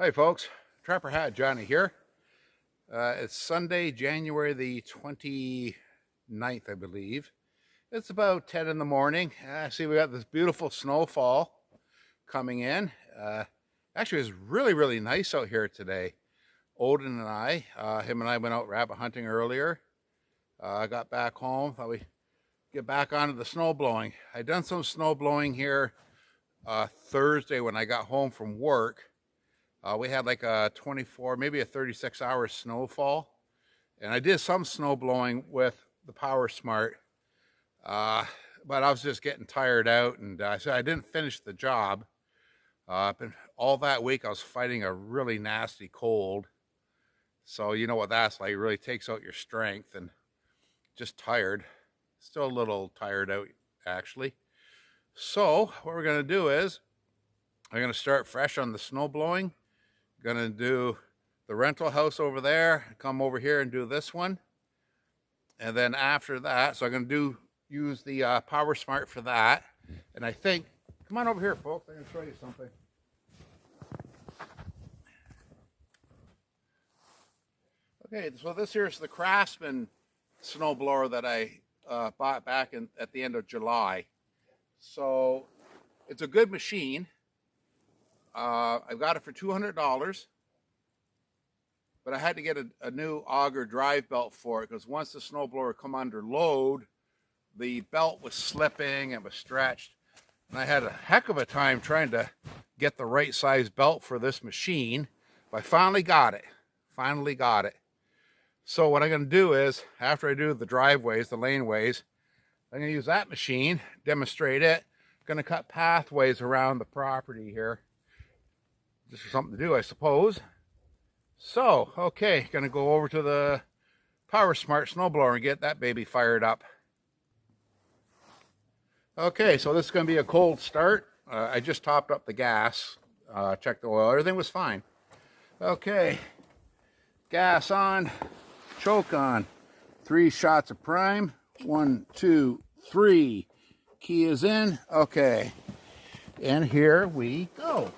Hi folks, Trapper Hat Johnny here. It's Sunday, January the 29th, I believe. It's about 10 in the morning. I see we got this beautiful snowfall coming in. Actually, it was really nice out here today. Odin and I, him and I went out rabbit hunting earlier. I got back home, thought we'd get back onto the snow blowing. I'd done some snow blowing here Thursday when I got home from work. We had like a 24, maybe a 36-hour snowfall. And I did some snow blowing with the PowerSmart, but I was just getting tired out, and so I didn't finish the job. All that week I was fighting a really nasty cold. So you know what that's like, it really takes out your strength, and just tired. Still a little tired out, actually. So what we're gonna do is, I'm gonna start fresh on the snow blowing. Gonna do the rental house over there, come over here and do this one. And then after that, so I'm gonna use the PowerSmart for that. And I think, come on over here folks, I'm gonna show you something. Okay, so this here's the Craftsman snowblower that I bought back at the end of July. So it's a good machine. I've got it for $200, but I had to get a new auger drive belt for it because once the snowblower come under load, the belt was slipping and was stretched. And I had a heck of a time trying to get the right size belt for this machine, but I finally got it. So what I'm going to do is, after I do the driveways, the laneways, I'm going to use that machine, demonstrate it. I'm going to cut pathways around the property here. Just for something to do, I suppose. So, okay, gonna go over to the PowerSmart snowblower and get that baby fired up. Okay, so this is gonna be a cold start. I just topped up the gas, checked the oil, everything was fine. Okay, gas on, choke on, 3 shots of prime, 1, 2, 3. Key is in, okay, and here we go.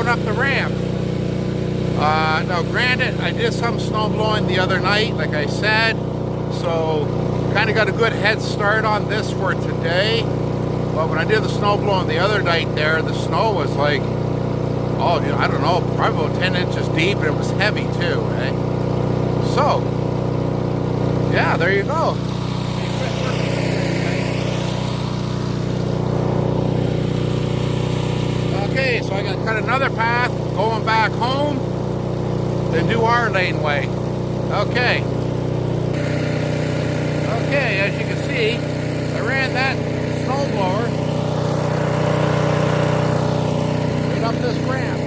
going up the ramp. Now granted, I did some snow blowing the other night, like I said, so kind of got a good head start on this for today. But when I did the snow blowing the other night there, the snow was like, oh, I don't know, probably about 10 inches deep, and it was heavy too, eh? So, yeah, there you go. Okay, so I'm gonna cut another path going back home, then do our laneway. Okay. Okay, as you can see, I ran that snowblower right up this ramp.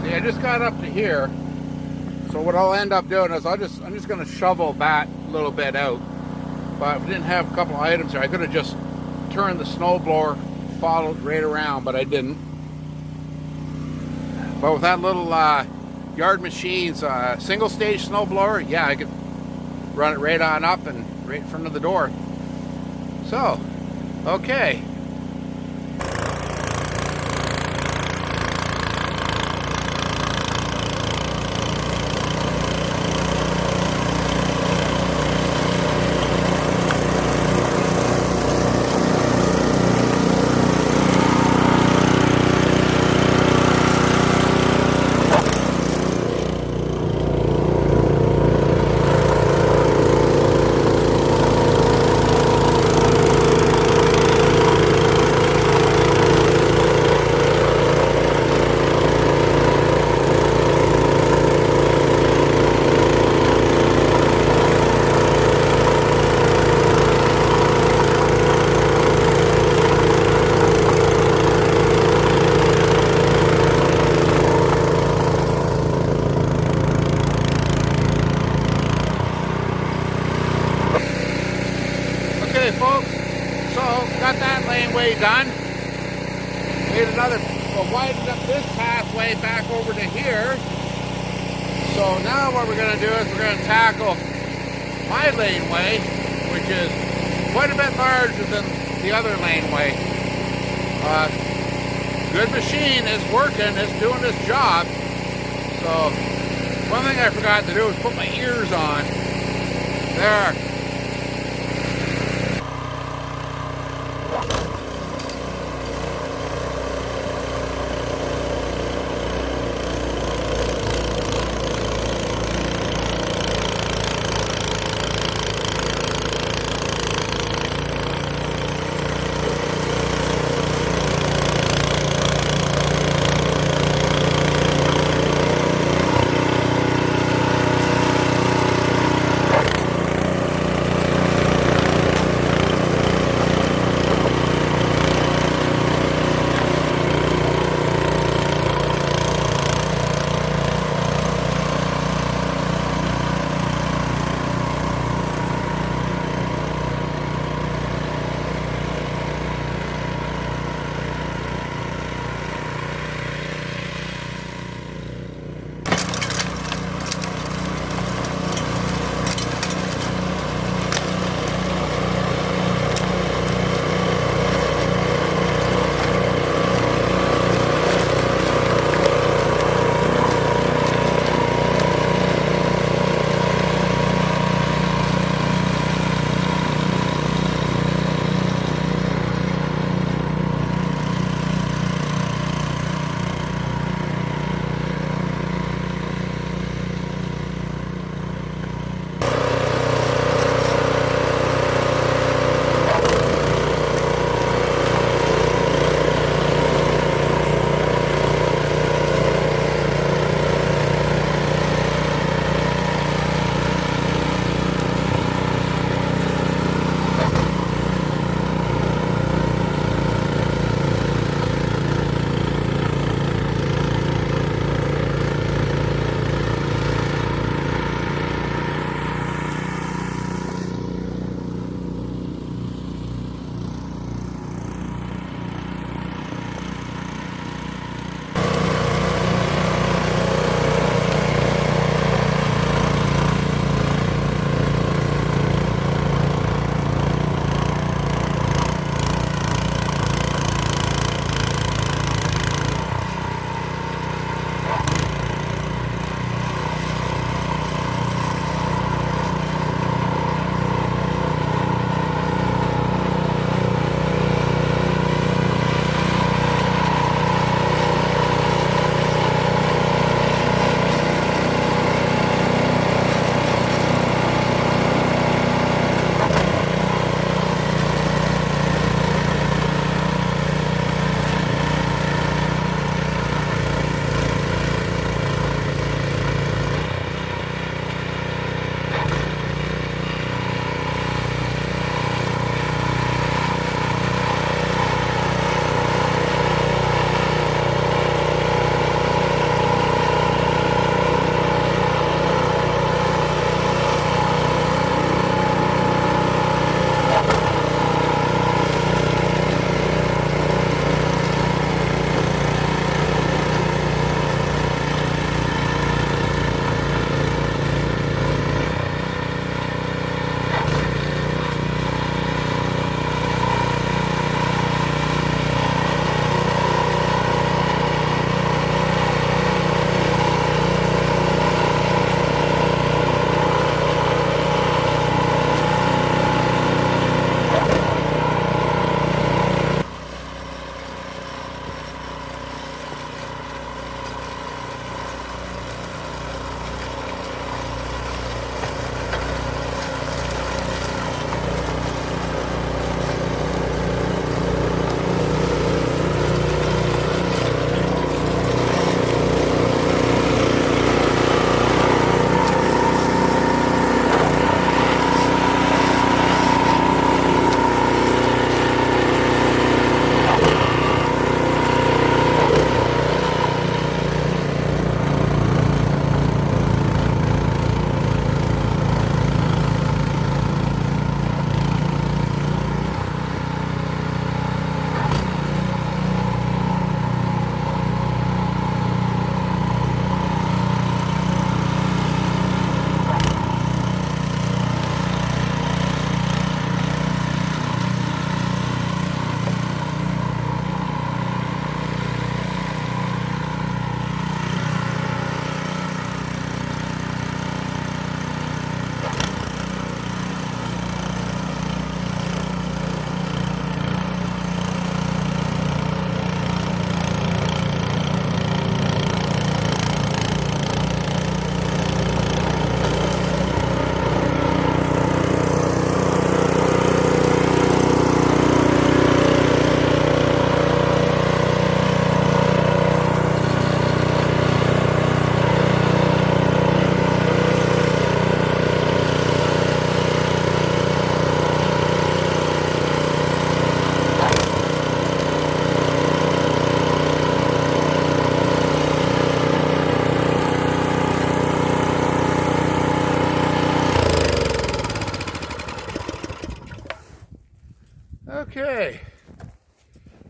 See, I just got up to here. So what I'll end up doing is I'm just going to shovel that little bit out. But if I didn't have a couple of items here, I could have just turned the snowblower, followed right around, but I didn't. But with that little Yard Machines single stage snowblower, yeah, I could run it right on up and right in front of the door. So, okay. Okay, folks, so got that laneway done. Made another, widened up this pathway back over to here. So now what we're going to do is we're going to tackle my laneway, which is quite a bit larger than the other laneway. Good machine is working, it's doing its job. So one thing I forgot to do was put my ears on. There.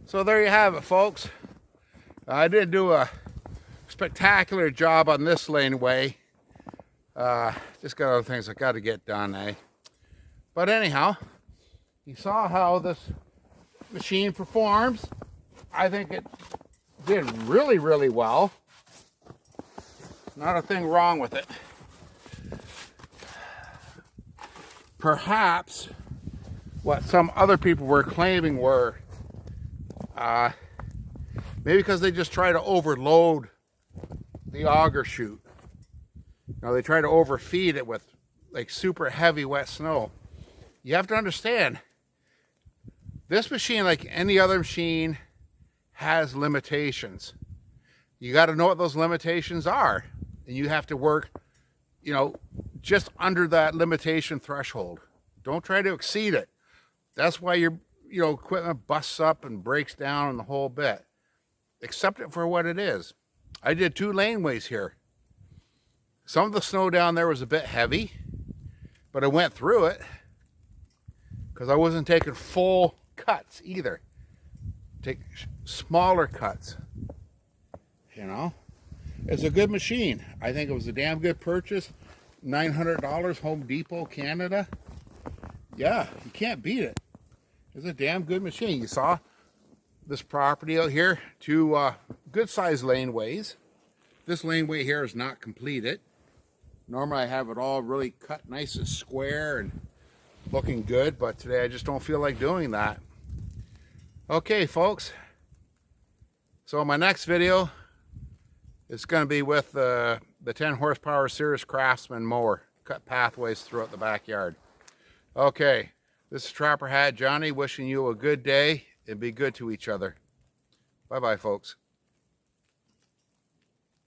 So there you have it, folks. I did do a spectacular job on this laneway. Just got other things I got to get done, eh? But anyhow, you saw how this machine performs. I think it did really, really well. Not a thing wrong with it. Perhaps what some other people were claiming were maybe because they just try to overload the auger chute. You know, they try to overfeed it with like super heavy wet snow. You have to understand, this machine, like any other machine, has limitations. You got to know what those limitations are, and you have to work, you know, just under that limitation threshold. Don't try to exceed it. That's why your equipment busts up and breaks down and the whole bit. Accept it for what it is. I did 2 laneways here. Some of the snow down there was a bit heavy, but I went through it because I wasn't taking full cuts either. Take smaller cuts. You know, it's a good machine. I think it was a damn good purchase. $900, Home Depot, Canada. Yeah, you can't beat it. It's a damn good machine. You saw this property out here, 2 good sized laneways. This laneway here is not completed. Normally I have it all really cut nice and square and looking good, but today I just don't feel like doing that. Okay, folks. So my next video is going to be with the 10 horsepower Cirrus Craftsman mower. Cut pathways throughout the backyard. Okay, this is Trapper Hat Johnny wishing you a good day and be good to each other. Bye-bye, folks.